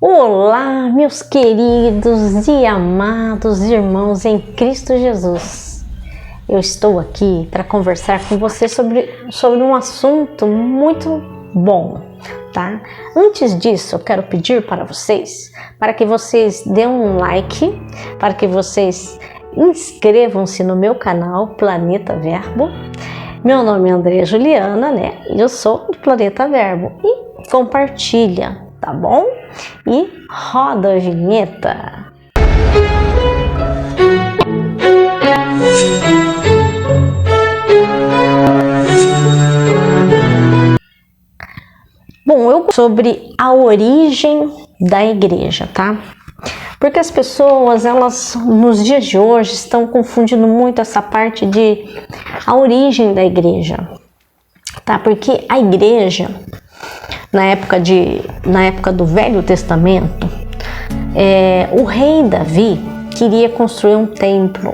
Olá, meus queridos e amados irmãos em Cristo Jesus. Eu estou aqui para conversar com você sobre um assunto muito bom, tá? Antes disso, eu quero pedir para que vocês dêem um like, para que vocês inscrevam-se no meu canal Planeta Verbo. Meu nome é Andréa Juliana, né? Eu sou do Planeta Verbo e compartilha, tá bom? E roda a vinheta. Bom, sobre a origem da igreja, tá? Porque as pessoas, elas nos dias de hoje estão confundindo muito essa parte de a origem da igreja, tá? Porque a igreja, na época do Velho Testamento, o rei Davi queria construir um templo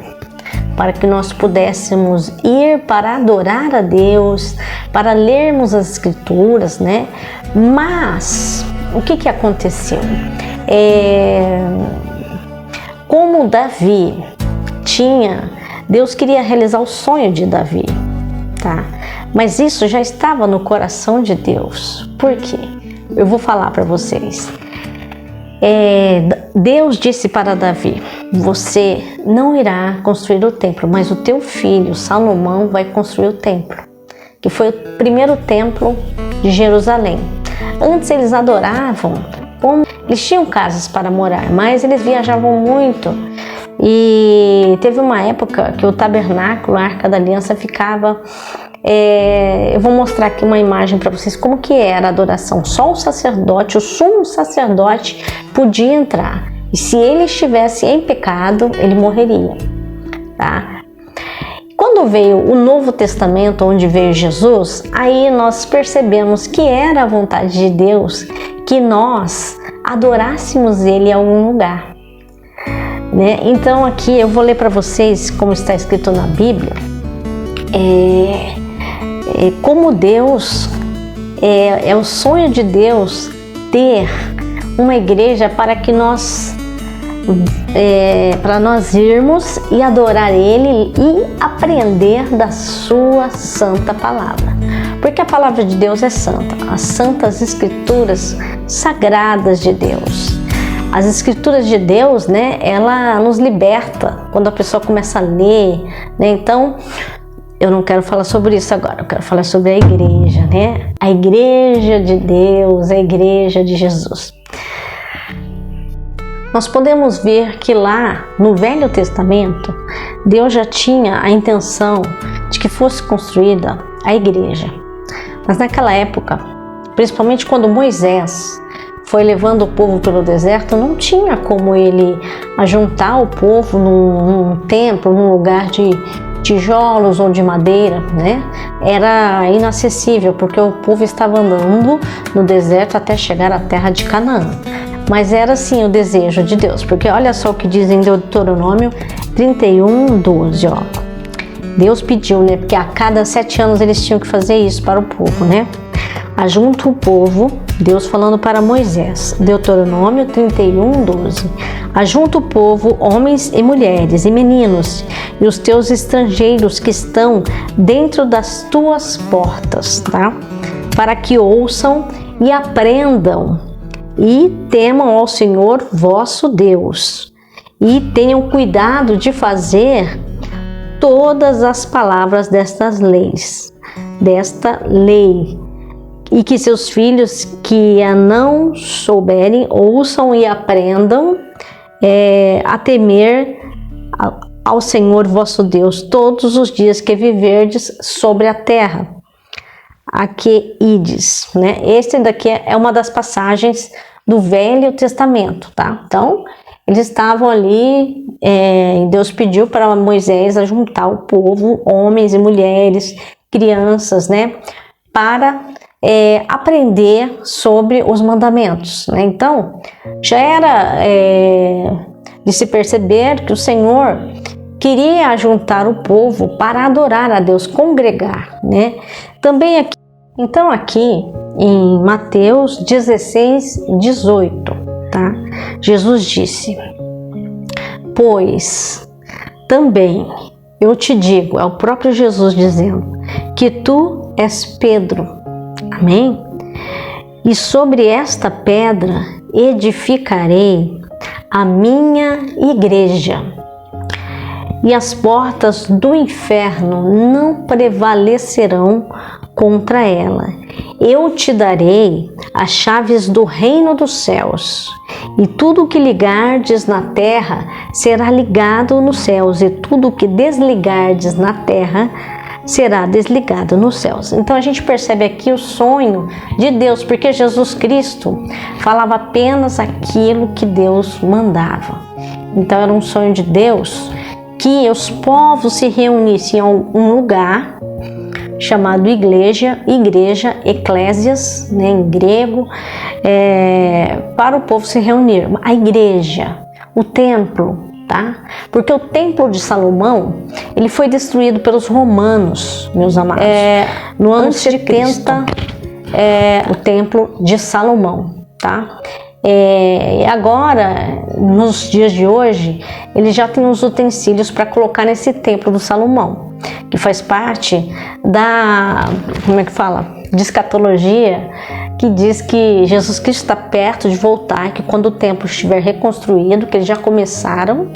para que nós pudéssemos ir para adorar a Deus, para lermos as escrituras, né? Mas o que aconteceu? Como Davi Deus queria realizar o sonho de Davi, tá? Mas isso já estava no coração de Deus. Por quê? Eu vou falar para vocês. Deus disse para Davi: você não irá construir o templo, mas o teu filho Salomão vai construir o templo, que foi o primeiro templo de Jerusalém. Antes eles adoravam, eles tinham casas para morar, mas eles viajavam muito. E teve uma época que o tabernáculo, a Arca da Aliança, ficava... eu vou mostrar aqui uma imagem para vocês como que era a adoração. Só o sacerdote, o sumo sacerdote, podia entrar. E se ele estivesse em pecado, ele morreria, tá? Quando veio o Novo Testamento, onde veio Jesus, aí nós percebemos que era a vontade de Deus que nós adorássemos Ele em algum lugar, né? Então aqui eu vou ler para vocês como está escrito na Bíblia, como Deus, é o sonho de Deus ter uma igreja para que nós irmos e adorar Ele e aprender da sua santa palavra, porque a palavra de Deus é santa, as santas escrituras sagradas de Deus. As escrituras de Deus, né, ela nos liberta quando a pessoa começa a ler, né? Então eu não quero falar sobre isso agora, eu quero falar sobre a igreja, né? A igreja de Deus, a igreja de Jesus. Nós podemos ver que lá no Velho Testamento, Deus já tinha a intenção de que fosse construída a igreja. Mas naquela época, principalmente quando Moisés foi levando o povo pelo deserto, não tinha como ele ajuntar o povo num templo, num lugar de tijolos ou de madeira, né? Era inacessível, porque o povo estava andando no deserto até chegar à terra de Canaã. Mas era sim o desejo de Deus, porque olha só o que diz em Deuteronômio 31:12, ó. Deus pediu, né? Porque a cada 7 anos eles tinham que fazer isso para o povo, né? Ajunta o povo, Deus falando para Moisés, Deuteronômio 31:12. Ajunta o povo, homens e mulheres e meninos, e os teus estrangeiros que estão dentro das tuas portas, tá? Para que ouçam e aprendam e temam ao Senhor vosso Deus, e tenham cuidado de fazer todas as palavras desta lei, e que seus filhos que a não souberem ouçam e aprendam a temer ao Senhor vosso Deus todos os dias que viverdes sobre a terra a que ides, né? Esse daqui é uma das passagens do Velho Testamento, tá? Então, eles estavam ali, Deus pediu para Moisés ajuntar o povo, homens e mulheres, crianças, né? Para aprender sobre os mandamentos, né? Então, já era de se perceber que o Senhor queria ajuntar o povo para adorar a Deus, congregar, né? Também aqui em Mateus 16:18, tá? Jesus disse: pois também eu te digo, é o próprio Jesus dizendo, que tu és Pedro, amém? E sobre esta pedra edificarei a minha igreja, e as portas do inferno não prevalecerão contra ela. Eu te darei as chaves do reino dos céus, e tudo o que ligardes na terra será ligado nos céus, e tudo o que desligardes na terra será desligado nos céus. Então a gente percebe aqui o sonho de Deus, porque Jesus Cristo falava apenas aquilo que Deus mandava. Então era um sonho de Deus que os povos se reunissem em um lugar chamado igreja, eclésias, né, em grego, para o povo se reunir. A igreja, o templo, tá? Porque o templo de Salomão, ele foi destruído pelos romanos, meus amados, no ano 70, o templo de Salomão, tá? Agora, nos dias de hoje, ele já tem os utensílios para colocar nesse templo do Salomão, que faz parte da, de escatologia, que diz que Jesus Cristo está perto de voltar, que quando o templo estiver reconstruído, que eles já começaram,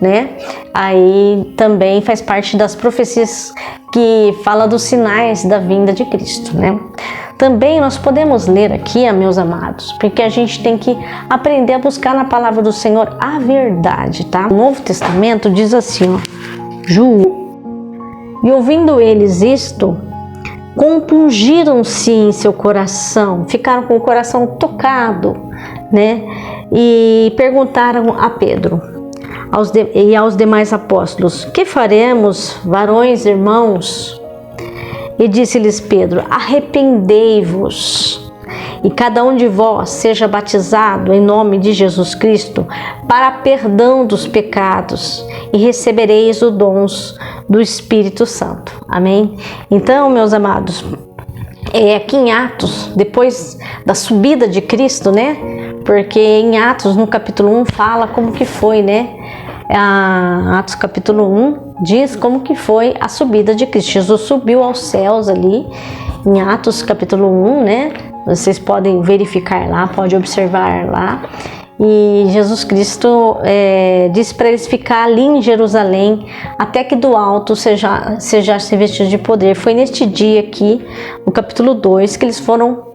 né? Aí também faz parte das profecias que fala dos sinais da vinda de Cristo, né? Também nós podemos ler aqui, meus amados, porque a gente tem que aprender a buscar na palavra do Senhor a verdade, tá? O Novo Testamento diz assim, ó, e ouvindo eles isto, compungiram-se em seu coração, ficaram com o coração tocado, né? E perguntaram a Pedro e aos demais apóstolos: que faremos, varões, irmãos? E disse-lhes Pedro: arrependei-vos, e cada um de vós seja batizado em nome de Jesus Cristo para perdão dos pecados, e recebereis os dons do Espírito Santo. Amém? Então, meus amados, aqui em Atos, depois da subida de Cristo, né? Porque em Atos, no capítulo 1, fala como que foi, né? Atos capítulo 1 diz como que foi a subida de Cristo. Jesus subiu aos céus ali, em Atos capítulo 1, né? Vocês podem verificar lá, pode observar lá. E Jesus Cristo disse para eles ficar ali em Jerusalém, até que do alto seja revestido de poder. Foi neste dia aqui, no capítulo 2, que eles foram...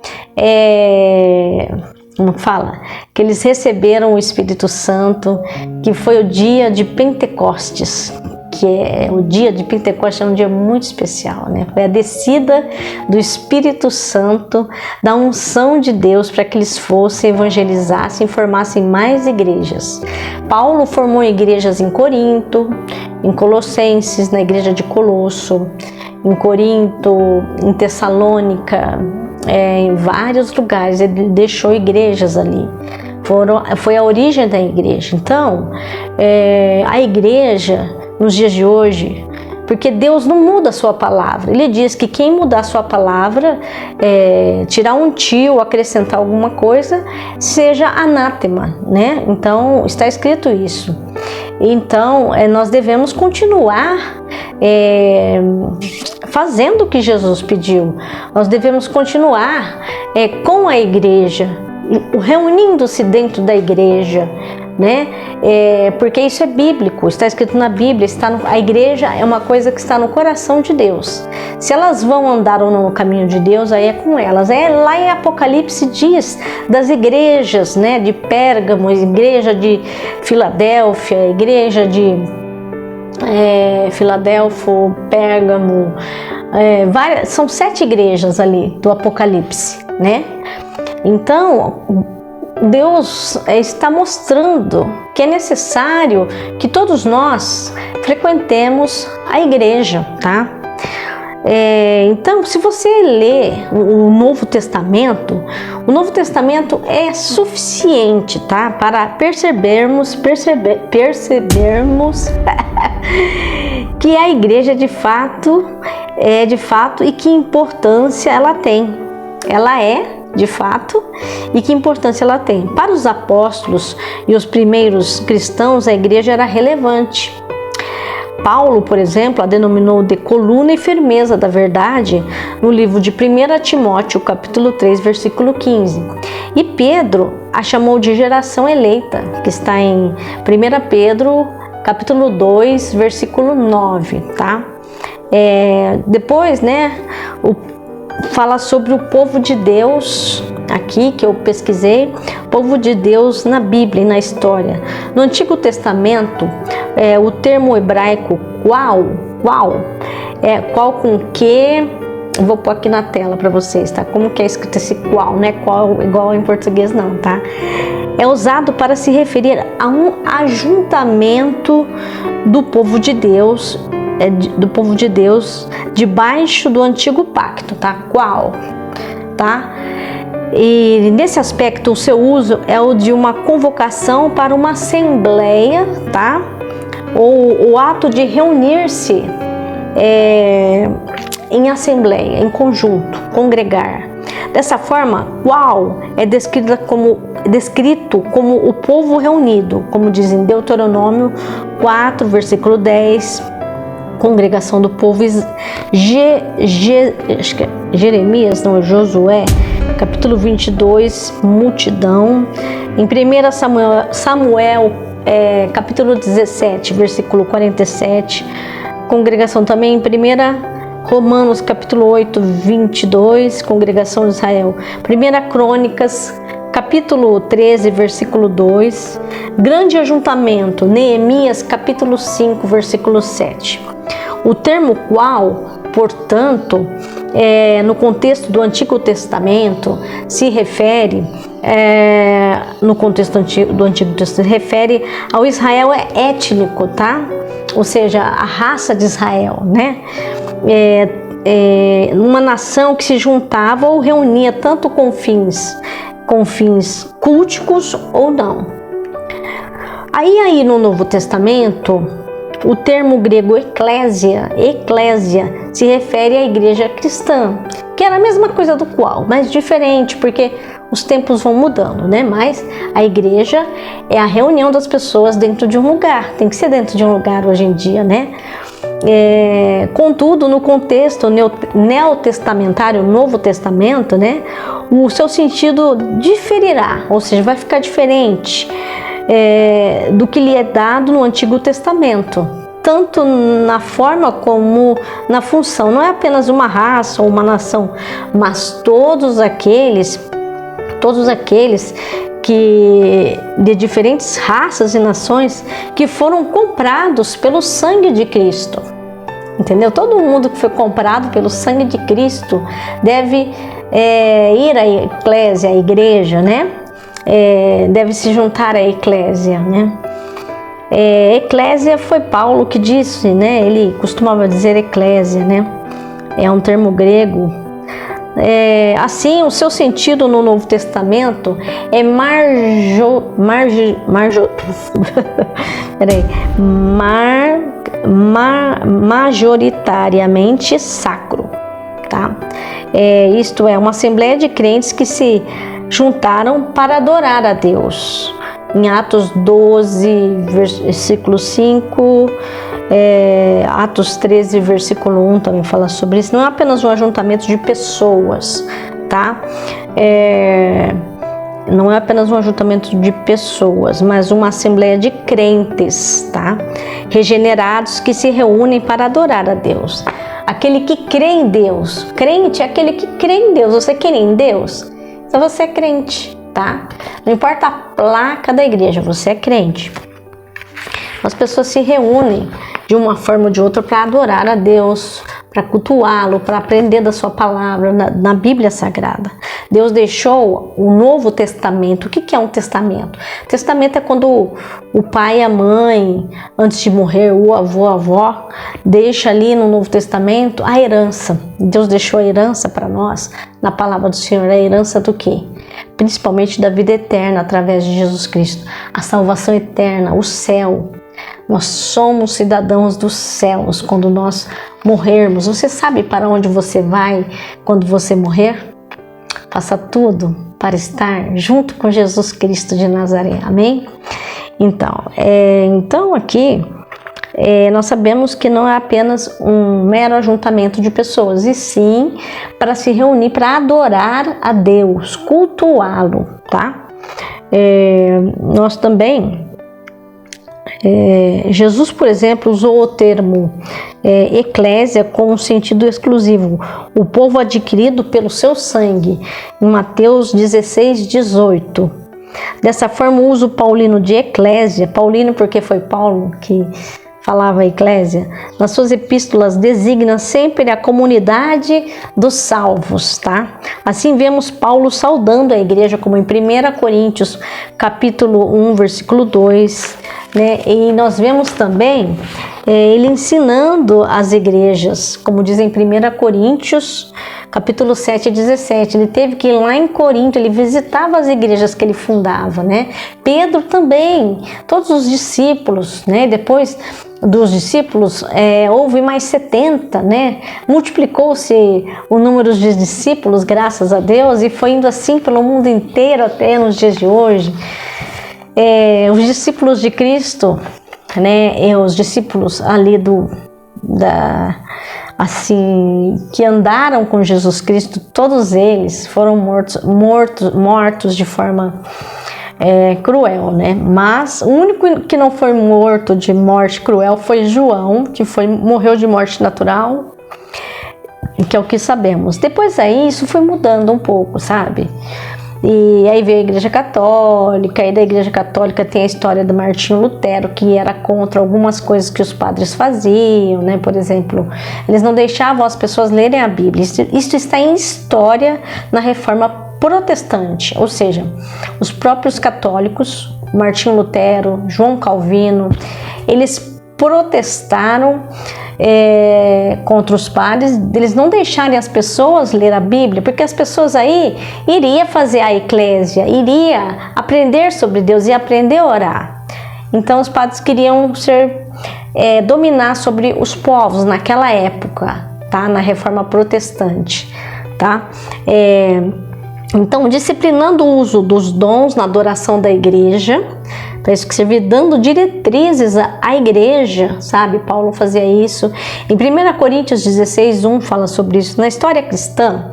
que eles receberam o Espírito Santo, que foi o dia de Pentecostes, que o dia de Pentecostes é um dia muito especial, né? Foi a descida do Espírito Santo, da unção de Deus para que eles fossem, evangelizassem, formassem mais igrejas. Paulo formou igrejas em Corinto, em Colossenses, na igreja de Colosso, em Corinto, em Tessalônica, em vários lugares. Ele deixou igrejas ali. Foi a origem da igreja. Então, a igreja nos dias de hoje, porque Deus não muda a sua palavra. Ele diz que quem mudar a sua palavra, tirar um tio, acrescentar alguma coisa, seja anátema, né? Então, está escrito isso. Então, nós devemos continuar fazendo o que Jesus pediu. Nós devemos continuar com a igreja, reunindo-se dentro da igreja, né? Porque isso é bíblico, está escrito na Bíblia. A igreja é uma coisa que está no coração de Deus. Se elas vão andar ou não no caminho de Deus, aí é com elas. Lá em Apocalipse diz das igrejas, né? De Pérgamo, igreja de Filadélfia, igreja de Filadélfia, Pérgamo, são 7 igrejas ali do Apocalipse, né? Então, Deus está mostrando que é necessário que todos nós frequentemos a igreja, tá? Então, se você ler o Novo Testamento, o Novo Testamento é suficiente, tá? Para percebermos que a igreja de fato e que importância ela tem. Ela é de fato, e que importância ela tem. Para os apóstolos e os primeiros cristãos, a igreja era relevante. Paulo, por exemplo, a denominou de coluna e firmeza da verdade no livro de 1 Timóteo, capítulo 3, versículo 15. E Pedro a chamou de geração eleita, que está em 1 Pedro, capítulo 2, versículo 9, tá? Depois, fala sobre o povo de Deus, aqui que eu pesquisei, povo de Deus na Bíblia e na história. No Antigo Testamento, o termo hebraico qual com que, eu vou pôr aqui na tela para vocês, tá? Como que é escrito esse qual, não é qual igual em português não, tá? É usado para se referir a um ajuntamento do povo de Deus, debaixo do antigo pacto, tá? Qual, tá? E nesse aspecto o seu uso é o de uma convocação para uma assembleia, tá? Ou o ato de reunir-se em assembleia, em conjunto, congregar. Dessa forma, qual é descrito como o povo reunido, como diz em Deuteronômio 4, versículo 10, congregação do povo. Jeremias, não, Josué, capítulo 22, multidão. Em 1 Samuel, capítulo 17, versículo 47, congregação também. Em 1 Romanos, capítulo 8, 22, congregação de Israel. 1 Crônicas, capítulo 13, versículo 2, grande ajuntamento. Neemias, capítulo 5, versículo 7. O termo qual, portanto, no contexto do Antigo Testamento, se refere, no contexto do Antigo Testamento, refere ao Israel étnico, tá? Ou seja, a raça de Israel, né? Uma nação que se juntava ou reunia tanto com fins culticos ou não. Aí no Novo Testamento, o termo grego eclésia se refere à igreja cristã, que era a mesma coisa do qual, mas diferente, porque os tempos vão mudando, né? Mas a igreja é a reunião das pessoas dentro de um lugar, tem que ser dentro de um lugar hoje em dia, né? Contudo, no contexto neotestamentário, Novo Testamento, né, o seu sentido diferirá, ou seja, vai ficar diferente do que lhe é dado no Antigo Testamento, tanto na forma como na função. Não é apenas uma raça ou uma nação, mas todos aqueles que de diferentes raças e nações que foram comprados pelo sangue de Cristo. Entendeu? Todo mundo que foi comprado pelo sangue de Cristo deve ir à eclésia, à igreja, né? Deve se juntar à eclésia, né? Eclésia foi Paulo que disse, né? Ele costumava dizer eclésia, né? É um termo grego. Assim, o seu sentido no Novo Testamento é majoritariamente sacro, tá? Isto é, uma assembleia de crentes que se juntaram para adorar a Deus. Em Atos 12, versículo 5, Atos 13, versículo 1 também fala sobre isso. Não é apenas um ajuntamento de pessoas, tá? Não é apenas um ajuntamento de pessoas, mas uma assembleia de crentes, tá? Regenerados que se reúnem para adorar a Deus. Aquele que crê em Deus. Crente é aquele que crê em Deus. Você crê em Deus? Então você é crente, tá? Não importa a placa da igreja, você é crente. As pessoas se reúnem de uma forma ou de outra para adorar a Deus, para cultuá-lo, para aprender da sua palavra na Bíblia Sagrada. Deus deixou o Novo Testamento. O que é um testamento? Testamento é quando o pai e a mãe, antes de morrer, o avô, a avó, deixa ali no Novo Testamento a herança. Deus deixou a herança para nós, na palavra do Senhor. A herança do quê? Principalmente da vida eterna, através de Jesus Cristo. A salvação eterna, o céu. Nós somos cidadãos dos céus quando nós morrermos. Você sabe para onde você vai quando você morrer? faça tudo para estar junto com Jesus Cristo de Nazaré. Amém? Então aqui nós sabemos que não é apenas um mero ajuntamento de pessoas, e sim para se reunir, para adorar a Deus, cultuá-lo, tá? Nós também, Jesus, por exemplo, usou o termo eclésia com um sentido exclusivo, o povo adquirido pelo seu sangue, em Mateus 16:18. Dessa forma, o uso paulino de eclésia, paulino porque foi Paulo que falava eclésia, nas suas epístolas designa sempre a comunidade dos salvos, tá? Assim vemos Paulo saudando a igreja, como em 1 Coríntios, capítulo 1, versículo 2, né? E nós vemos também ele ensinando as igrejas, como diz em 1 Coríntios, capítulo 7:17, ele teve que ir lá em Corinto, ele visitava as igrejas que ele fundava, né? Pedro também, todos os discípulos, né? Depois dos discípulos, houve mais 70, né? Multiplicou-se o número de discípulos, graças a Deus, e foi indo assim pelo mundo inteiro até nos dias de hoje. Os discípulos de Cristo, né? Os discípulos ali que andaram com Jesus Cristo, todos eles foram mortos de forma cruel, né? Mas o único que não foi morto de morte cruel foi João, que morreu de morte natural, que é o que sabemos. Depois aí isso foi mudando um pouco, sabe? E aí veio a Igreja Católica, e da Igreja Católica tem a história do Martinho Lutero, que era contra algumas coisas que os padres faziam, né? Por exemplo, eles não deixavam as pessoas lerem a Bíblia. Isso está em história na Reforma Protestante, ou seja, os próprios católicos, Martinho Lutero, João Calvino, eles protestaram contra os padres, eles não deixarem as pessoas ler a Bíblia, porque as pessoas aí iriam fazer a eclésia, iria aprender sobre Deus e aprender a orar. Então os padres queriam dominar sobre os povos naquela época, tá? Na Reforma Protestante, tá? Então, disciplinando o uso dos dons na adoração da igreja, para isso que serve, dando diretrizes à igreja, sabe? Paulo fazia isso. Em 1 Coríntios 16:1 fala sobre isso. Na história cristã,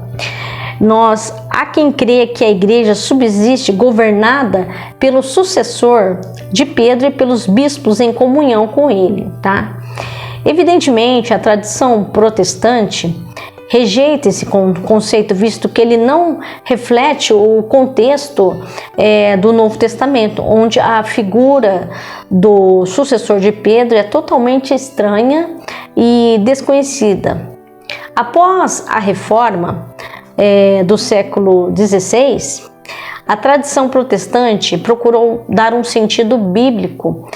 há quem crê que a igreja subsiste governada pelo sucessor de Pedro e pelos bispos em comunhão com ele, tá? Evidentemente, a tradição protestante rejeita esse conceito, visto que ele não reflete o contexto do Novo Testamento, onde a figura do sucessor de Pedro é totalmente estranha e desconhecida. Após a reforma do século XVI, a tradição protestante procurou dar um sentido bíblico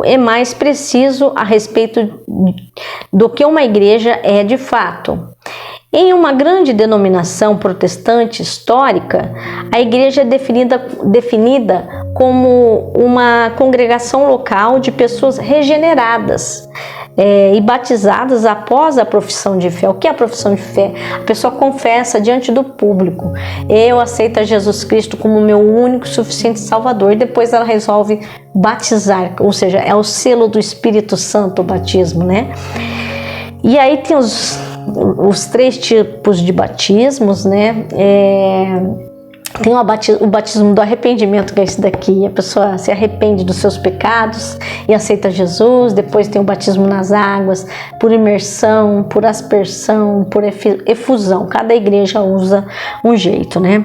e mais preciso a respeito do que uma igreja é de fato. Em uma grande denominação protestante histórica, a igreja é definida como uma congregação local de pessoas regeneradas e batizadas após a profissão de fé. O que é a profissão de fé? A pessoa confessa diante do público: eu aceito a Jesus Cristo como meu único e suficiente Salvador, e depois ela resolve batizar, ou seja, é o selo do Espírito Santo o batismo, né? E aí tem os 3 tipos de batismos, né? Tem o batismo do arrependimento, que é esse daqui, a pessoa se arrepende dos seus pecados e aceita Jesus. Depois tem o batismo nas águas, por imersão, por aspersão, por efusão. Cada igreja usa um jeito, né?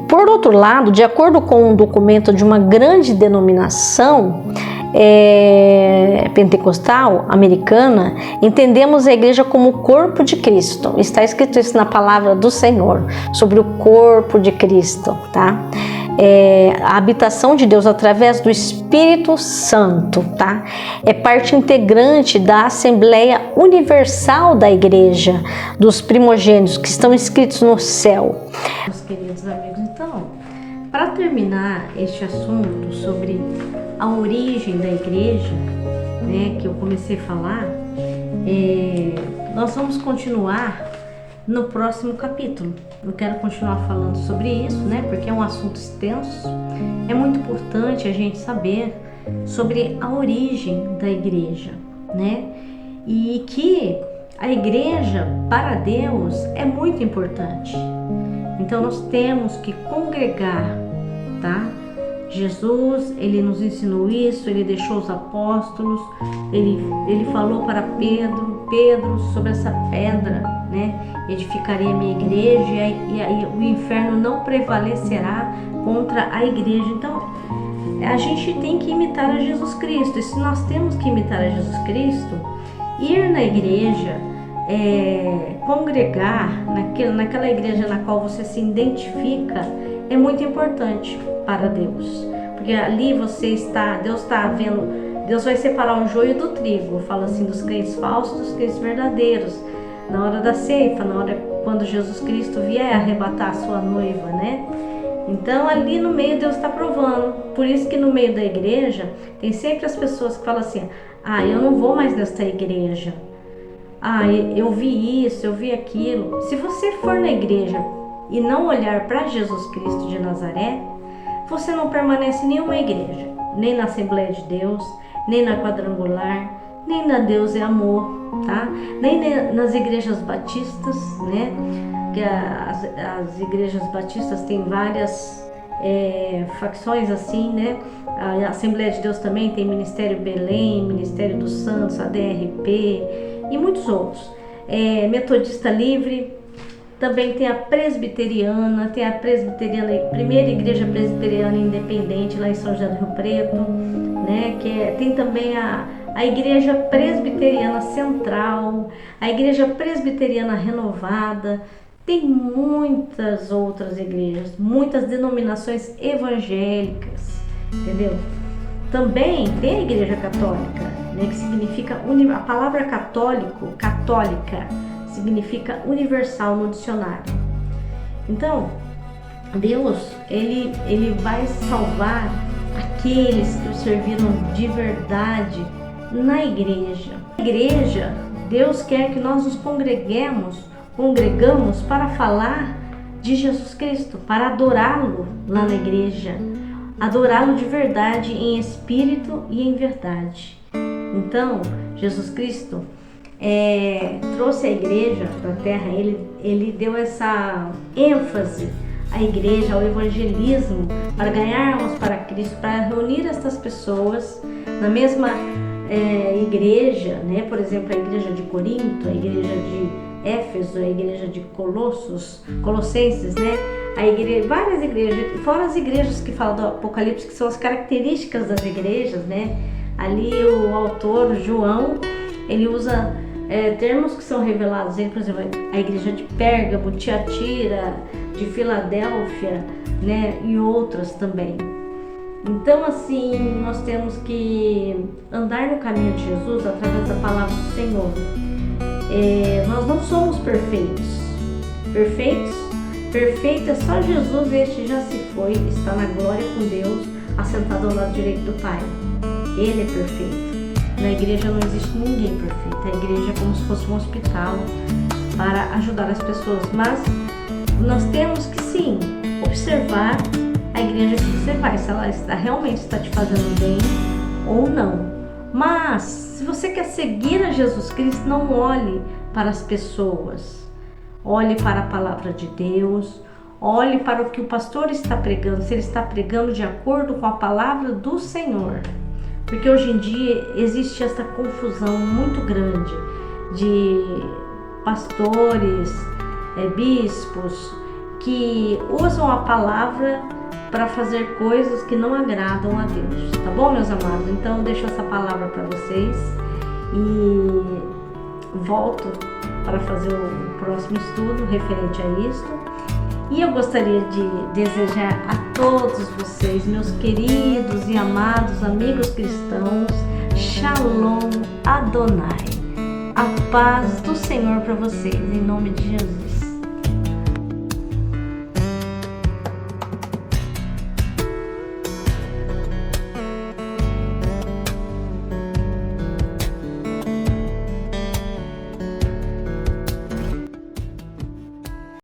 Por outro lado, de acordo com um documento de uma grande denominação pentecostal americana, entendemos a igreja como o corpo de Cristo. Está escrito isso na palavra do Senhor, sobre o corpo de Cristo, tá? A habitação de Deus através do Espírito Santo, tá? É parte integrante da Assembleia Universal da Igreja dos primogênitos que estão inscritos no céu. Meus queridos amigos, então, para terminar este assunto sobre a origem da igreja, né, que eu comecei a falar, nós vamos continuar no próximo capítulo. Eu quero continuar falando sobre isso, né? Porque é um assunto extenso. É muito importante a gente saber sobre a origem da igreja, né? E que a igreja para Deus é muito importante. Então nós temos que congregar, tá? Jesus, ele nos ensinou isso, ele deixou os apóstolos, ele falou para Pedro, sobre essa pedra, né? Edificarei a minha igreja e aí o inferno não prevalecerá contra a igreja. Então, a gente tem que imitar a Jesus Cristo. E se nós temos que imitar a Jesus Cristo, ir na igreja, congregar naquela igreja na qual você se identifica, é muito importante para Deus, porque ali Deus vai separar o joio do trigo, fala assim, dos crentes falsos dos crentes verdadeiros, na hora da ceifa, quando Jesus Cristo vier arrebatar a sua noiva, né? Então ali no meio Deus está provando. Por isso que no meio da igreja tem sempre as pessoas que falam assim: eu não vou mais nesta igreja, eu vi isso, eu vi aquilo. Se você for na igreja e não olhar para Jesus Cristo de Nazaré, você não permanece em nenhuma igreja, nem na Assembleia de Deus, nem na Quadrangular, nem na Deus é Amor, tá? Nem nas igrejas batistas, né? Que as igrejas batistas têm várias facções assim, né? A Assembleia de Deus também tem Ministério Belém, Ministério dos Santos, ADRP e muitos outros. Metodista Livre. Também tem a presbiteriana, primeira igreja presbiteriana independente lá em São José do Rio Preto, né? Tem também a igreja presbiteriana central, a igreja presbiteriana renovada, tem muitas outras igrejas, muitas denominações evangélicas, entendeu? Também tem a igreja católica, né? Que significa, a palavra católica, significa universal no dicionário. Então, Deus, ele vai salvar aqueles que o serviram de verdade na igreja. Na igreja, Deus quer que nós nos congregamos para falar de Jesus Cristo, para adorá-lo lá na igreja, adorá-lo de verdade, em espírito e em verdade. Então, Jesus Cristo trouxe a igreja para a terra, ele deu essa ênfase à igreja, ao evangelismo, para ganhar almas para Cristo, para reunir essas pessoas na mesma igreja, né? Por exemplo, a igreja de Corinto, a igreja de Éfeso, a igreja de Colossenses, né? Várias igrejas, fora as igrejas que falam do Apocalipse, que são as características das igrejas, né? Ali o autor, João, ele usa termos que são revelados, por exemplo, a igreja de Pérgamo, Tiatira, de Filadélfia, né, e outras também. Então, assim, nós temos que andar no caminho de Jesus através da palavra do Senhor. Nós não somos perfeitos. Perfeito é só Jesus, este já se foi, está na glória com Deus, assentado ao lado direito do Pai. Ele é perfeito. Na igreja não existe ninguém perfeito. A igreja é como se fosse um hospital para ajudar as pessoas. Mas nós temos que sim observar a igreja que você vai, se ela realmente está te fazendo bem ou não. Mas se você quer seguir a Jesus Cristo, não olhe para as pessoas. Olhe para a palavra de Deus. Olhe para o que o pastor está pregando, se ele está pregando de acordo com a palavra do Senhor. Porque hoje em dia existe essa confusão muito grande de pastores, bispos, que usam a palavra para fazer coisas que não agradam a Deus. Tá bom, meus amados? Então eu deixo essa palavra para vocês e volto para fazer o próximo estudo referente a isto. E eu gostaria de desejar a todos vocês, meus queridos e amados amigos cristãos, Shalom Adonai. A paz do Senhor para vocês, em nome de Jesus.